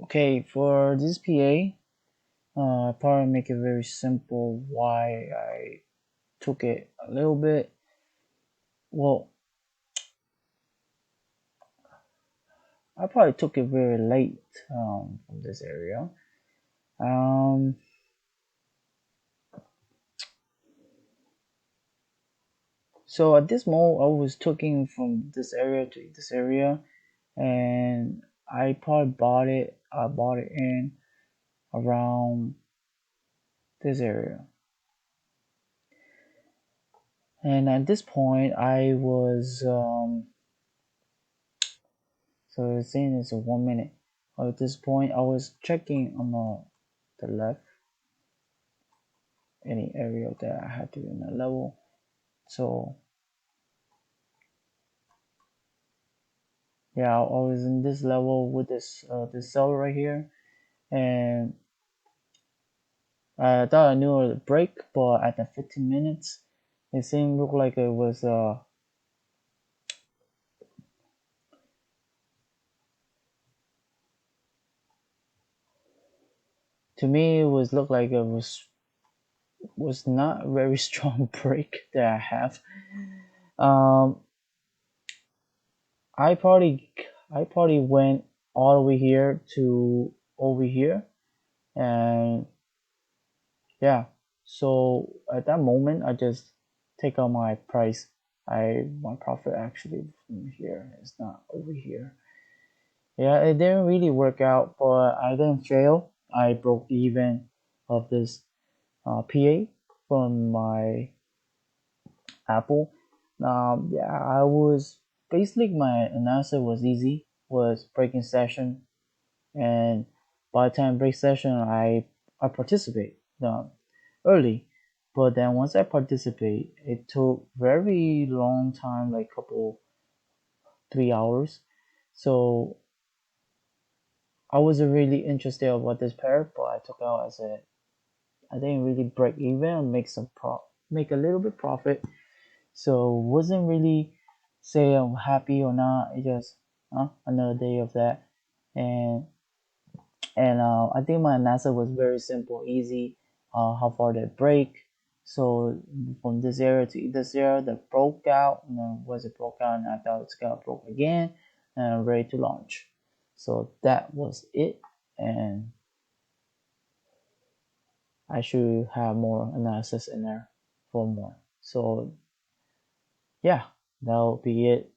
Okay, for this PA, I probably make it very simple why I took it a little bit. Well, I probably took it very late from this area. Um, so at this moment, I was taking from this area to this area, and I probably bought it. I bought it in around this area, and at this point, I was so it's saying it's a 1 minute. At this point, I was checking on the left any area that I had to in a level. So yeah, I was in this level with this cell right here, and I thought I knew a break, but at the 15 minutes, it seemed look like it was to me it was look like it was not a very strong break that I have. Um, I probably I probably went all the way here to over here, and yeah. So at that moment, I just take out my price. My profit actually from here is not over here. Yeah, it didn't really work out, but I didn't fail. I broke even of this PA from my Apple. Yeah, I was basically my analysis was easy, was breaking session, and by the time break session, I participate early, but then once I participate, it took very long time, like couple 3 hours. So I wasn't really interested about this pair, but I took out as a I didn't really break even and make a little bit profit. So wasn't really say I'm happy or not. It just another day of that, and I think my NASA was very simple, easy. How far they break. So from this area to this area, that broke out. And then once it broke out, and I thought it's gonna broke again, and ready to launch. So that was it, and I should have more analysis in there for more. So yeah, that'll be it